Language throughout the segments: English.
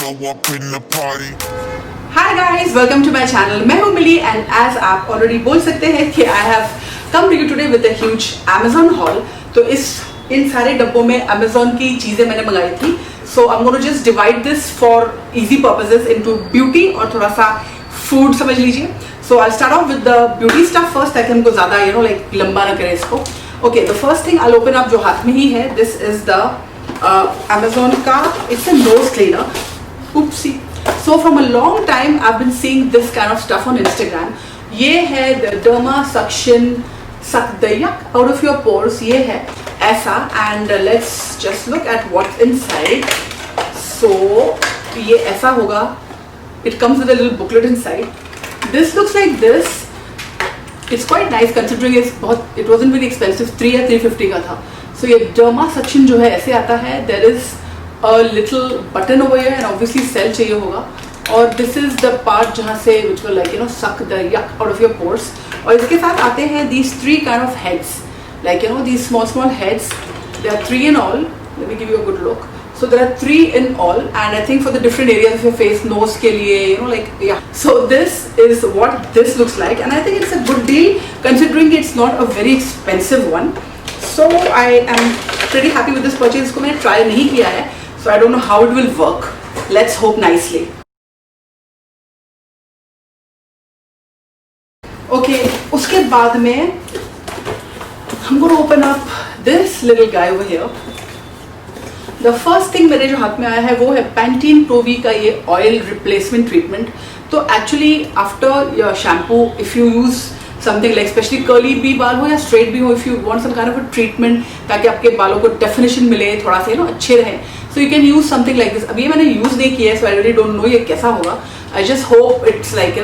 show up in the party. Hi guys, welcome to my channel. मैं हूँ मिली and as आप already बोल सकते हैं कि I have come to you today with a huge Amazon haul. तो इन सारे डब्बों में Amazon की चीज़ें मैंने मंगाई थी. So I'm going to just divide this for easy purposes into beauty और थोड़ा सा food समझ लीजिए. So I'll start off with the beauty stuff first ताकि हमको ज़्यादा like लंबा ना करे इसको. Okay, the first thing I'll open up जो हाथ में ही है. This is the Amazon का. It's a nose cleaner. Oopsie. So from a long time I've been seeing this kind of stuff on Instagram. ये है the Derma Suction Suck the Yuck out of your pores. ये है ऐसा and let's just look at what's inside. So ये ऐसा होगा. It comes with a little booklet inside. This looks like this. It's quite nice considering it wasn't very expensive. 3 या 350 का था. So ये Derma Suction जो है ऐसे आता है. There is a little button over here and obviously cell चाहिए होगा और this is the part जहाँ से which will like suck the yuck out of your pores और इसके साथ आते हैं these 3 kind of heads like these small heads. There are 3 in all. Let me give you a good look. So there are 3 in all and I think for the different areas of your face, nose के लिए like yeah. So this is what this looks like and I think it's a good deal considering it's not a very expensive one. So I am pretty happy with this purchase. इसको मैंने try नहीं किया है. So I don't know how it will work. Let's hope nicely. Okay, उसके बाद में I'm going to open up this little guy over here. The first thing मेरे जो हाथ में आया है वो है Pantene Pro V का ये oil replacement treatment. तो actually after your shampoo, if you use something like especially curly भी बाल हो या straight भी हो, if you want some kind of a treatment ताकि आपके बालों को definition मिले थोड़ा सा अच्छे रहें, so you can use something like this. अभी ये मैंने use नहीं किया है, so I really don't know ये कैसा होगा. I just hope it's like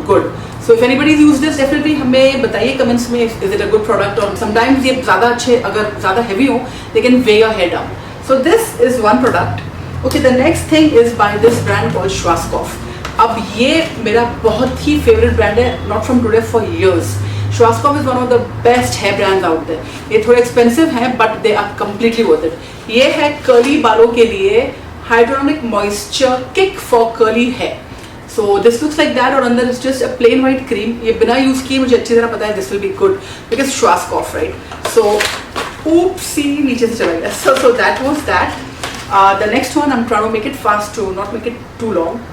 good. So if anybody has used this, definitely हमें बताइए comments में is it a good product or sometimes ये ज़्यादा अच्छे अगर ज़्यादा heavy हो, they can weigh your hair down. So this is one product. Okay, the next thing is by this brand called Schwarzkopf. अब ये मेरा बहुत ही favorite brand है, not from today, for years. Schwarzkopf is one of the best hair brands out there. ये थोड़े expensive हैं, but they are completely worth it. ये है curly बालों के लिए Hyaluronic Moisture Kick for curly hair. So this looks like that और अंदर is just a plain white cream. ये बिना use किए मुझे अच्छी तरह पता है this will be good because Schwarzkopf, right? So oopsie नीचे से चला गया. So that was that. The next one I'm trying to make it fast to not make it too long.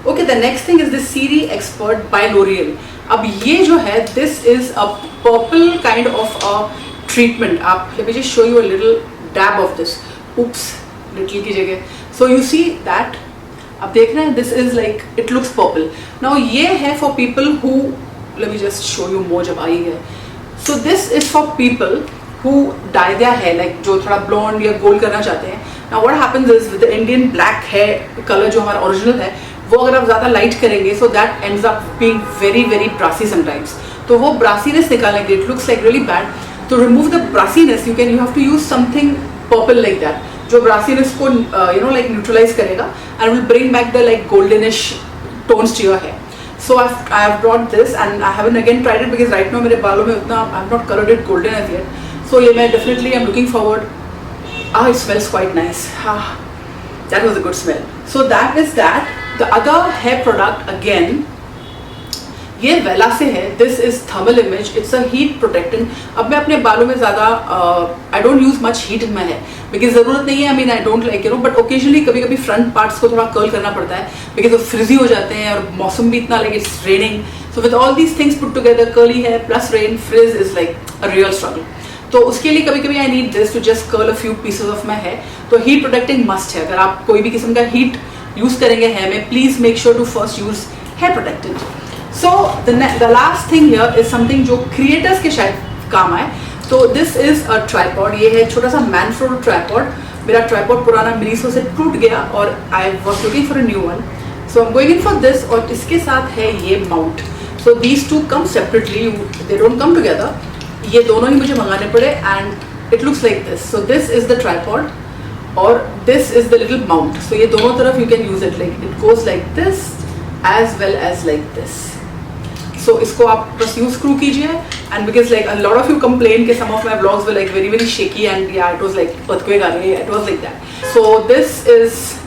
Okay, the next thing is the Siri Expert by L'Oreal. अब ये जो है this is a purple kind of a treatment. आप let me just show you a little dab of this. Oops, little की जगह. So you see that. अब देख रहे हैं this is like it looks purple. Now ये है for people who let me just show you more जब आई है. So this is for people who dye their hair like जो थोड़ा blonde या gold करना चाहते हैं. Now what happens is with the Indian black hair color जो हमारा original है वो अगर आप ज़्यादा लाइट करेंगे so that ends up being very brassy sometimes. तो वो brassiness निकालने के लिए it looks like really bad. To remove the brassiness you have to use something purple like that जो brassiness को like neutralize करेगा and will bring back the like goldenish tones to your hair. So I have brought this and I haven't again tried it because right now मेरे बालों में उतना I have not colored it golden as yet. So ये मैं definitely am looking forward. It smells quite nice. That was a good smell. So that is that. The other hair product again, ये वेला से है. This is thermal image. It's a heat protectant. अब मैं अपने बालों में ज़्यादा I don't use much heat in my hair because ज़रूरत नहीं है. I mean I don't like but occasionally कभी-कभी front parts को थोड़ा curl करना पड़ता है because वो frizzy हो जाते हैं और मौसम भी इतना like it's raining. So with all these things put together, curly hair plus rain, frizz is like a real struggle. तो उसके लिए कभी-कभी I need this to just curl a few pieces of my hair. तो heat protecting must है. अगर आप कोई भी किस्म का heat यूज करेंगे hair में, please make sure to first use hair protectant. So the last thing here is something जो creators के शायद काम आए. तो this is a tripod. ये है छोटा सा Manfrotto tripod. मेरा tripod पुराना Miniso से टूट गया और I was looking for a new one. So I'm going in for this और इसके साथ है ये mount. So these two come separately. They don't come together. ये दोनों ही मुझे मंगाने पड़े and it looks like this. So this is the tripod और this is the little mount. So ये दोनों तरफ you can use it like it goes like this as well as like this. So इसको आप बस use screw कीजिए and because like a lot of you complain कि some of my vlogs were like very shaky and yeah it was like earthquake आ रही है, it was like that. So this is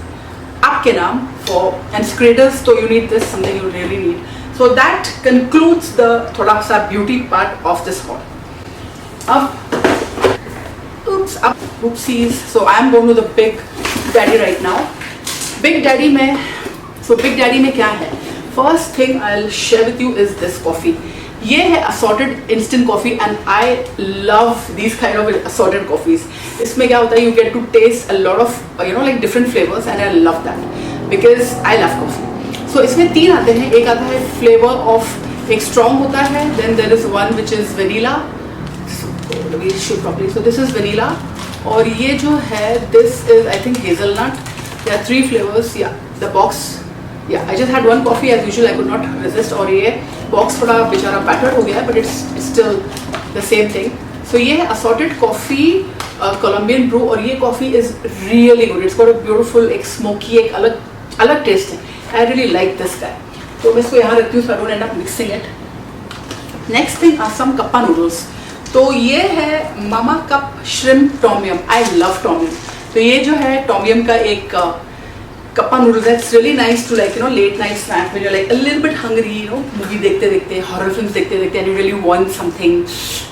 up के नाम for and Skraders, so you need this, something you really need. So that concludes the थोड़ा सा beauty part of this haul. अब oopsies. So I am going to the Big Daddy right now. Big Daddy में Big Daddy में क्या है? First thing I'll share with you is this coffee. ये है assorted instant coffee and I love these kind of assorted coffees. इसमें क्या होता है? You get to taste a lot of like different flavors and I love that because I love coffee. So इसमें तीन आते हैं. एक आता है flavor of एक strong होता है. Then there is one which is vanilla. So we should probably. So this is vanilla. और ये जो है this is I think hazelnut. There are 3 flavors. Yeah, the box. Yeah, I just had one coffee as usual. I could not resist. और ये box थोड़ा बेचारा battered हो गया है, but it's still the same thing. So ये है assorted coffee, Colombian brew और ये coffee is really good. It's got a beautiful एक smoky एक अलग taste है. I really like this guy. तो मैं इसको यहाँ रखती हूँ so I don't end up mixing it. Next thing are some kappa noodles. तो ये है Mama Cup Shrimp Tom Yum. I love Tom Yum. तो ये जो है Tom Yum का एक कप्पा नूडल्स है. It's really nice to like late night snack when you like a little bit hungry movie देखते देखते हॉरर फिल्म्स देखते देखते and you really want something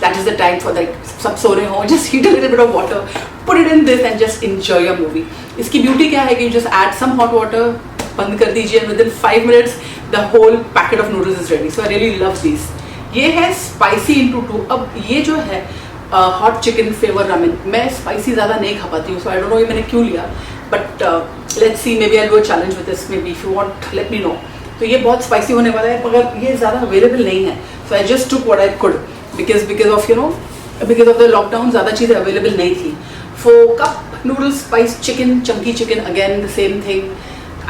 that is the time for like सब सो रहे हो just heat a little bit of water put it in this and just enjoy a movie. इसकी beauty क्या है कि you just add some hot water, बंद कर दीजिए, within 5 minutes the whole packet of noodles is ready. So I really love this. ये है spicy into 2. अब ये जो है हॉट चिकन फ्लेवर रामेन, मैं स्पाइसी ज़्यादा नहीं खा पाती हूँ, सो आई डोंट नो ये मैंने क्यों लिया, but let's see, maybe I do a challenge with this, maybe if you want let me know. तो ये बहुत स्पाइसी होने वाला है मगर ये ज़्यादा अवेलेबल नहीं है, so I just took what I could because of because of the lockdown ज़्यादा चीज़ें अवेलेबल नहीं थी. For cup noodles spice chicken, chunky chicken, again the same thing.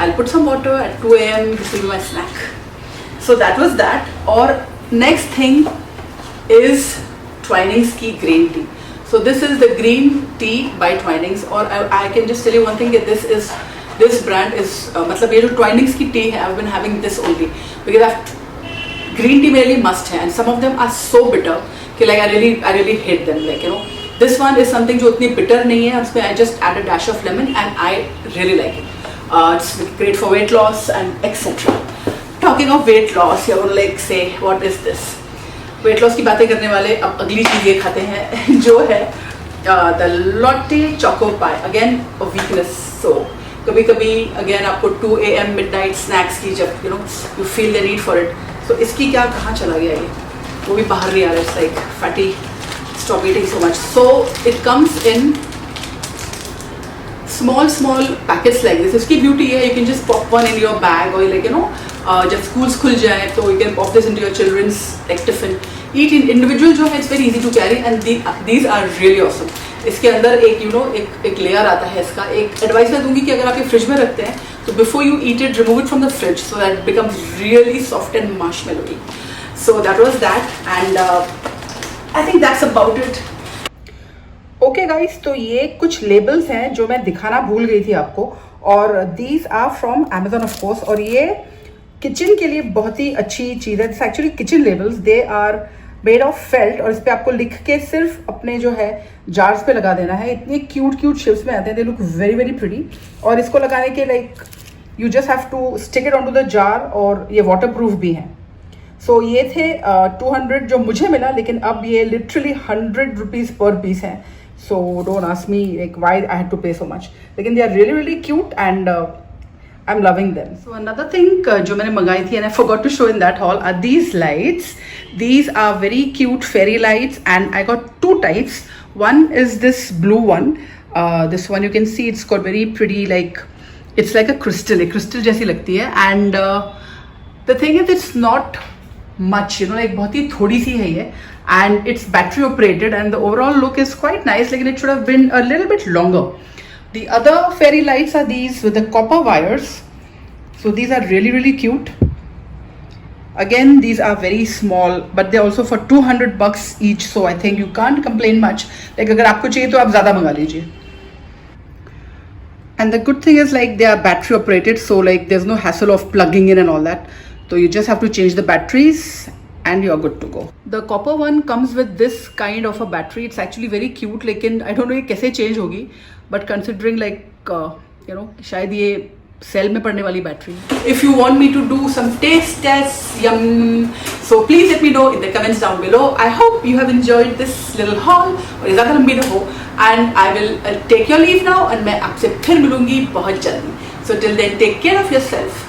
I'll put some water at 2 AM. This will be my snack. So that was that. Or next thing is Twinings की green tea. So this is the green tea by Twinings. Or I can just tell you one thing that this brand is मतलब ये जो Twinings की tea है, I've been having this only because green tea मेरे लिए must है, and some of them are so bitter कि like I really hate them, like this one is something जो उतनी bitter नहीं है, उसमें I just add a dash of lemon and I really like it. It's great for weight loss and etc. Talking of weight loss, you will like say what is this? Weight loss की बातें करने वाले अब अगली चीज़ ये खाते हैं जो है the Lotte Choco Pie. Again a weakness. So कभी कभी again आपको 2 AM midnight snacks की जब you feel the need for it. So इसकी क्या कहाँ चला गया ये? वो भी बाहर नहीं आ रहा है. It's like fatty. Stop eating so much. So it comes in small packets like this. इसकी ब्यूटी है you can just pop one in your bag or like जब schools खुल जाए तो you can pop this into your children's like tiffin. Eat in individual जो है it's very easy to carry and these are really awesome. इसके अंदर एक layer आता है इसका. एक एडवाइस मैं दूंगी कि अगर आप ये फ्रिज में रखते हैं तो before you eat it remove it from the fridge so that it becomes really soft and marshmallowy. So that was that and I think that's about it. Okay guys, तो ये कुछ लेबल्स हैं जो मैं दिखाना भूल गई थी आपको, और these are from Amazon of course. और ये किचन के लिए बहुत ही अच्छी चीज़ है. This actually kitchen labels, they are made of felt और इस पर आपको लिख के सिर्फ अपने जो है जार्स पे लगा देना है. इतने क्यूट शेप्स में आते हैं, they look very very pretty. और इसको लगाने के like you just have to stick it on to the jar, और ये वाटर प्रूफ भी हैं. सो ये थे 200 जो मुझे मिला, लेकिन अब ये लिटरली 100 रुपीज़ पर पीस हैं. So don't ask me like why I had to pay so much. Lekin they are really really cute and I'm loving them. So another thing जो मैंने मंगाई थी and I forgot to show in that haul are these lights. These are very cute fairy lights and I got 2 types. One is this blue one. This one you can see it's got very pretty like it's like a crystal. एक crystal जैसी लगती है and the thing is it's not much like बहुत ही थोड़ी सी है ये. And it's battery operated and the overall look is quite nice, like it should have been a little bit longer. The other fairy lights are these with the copper wires. So these are really really cute. Again these are very small but they're also for $200 each, so I think you can't complain much. Like अगर आपको चाहिए तो आप ज़्यादा मंगा लीजिए. And the good thing is like they are battery operated, so like there's no hassle of plugging in and all that. So you just have to change the batteries and you're good to go. The copper one comes with this kind of a battery. It's actually very cute, लेकिन I don't know ये कैसे change होगी, but considering like शायद ये cell में पड़ने वाली battery. If you want me to do some taste test yum, so please let me know in the comments down below. I hope you have enjoyed this little haul, और ये ज़्यादा लंबी ना हो, and I will take your leave now, and मैं आपसे फिर मिलूंगी बहुत जल्दी। So till then take care of your self.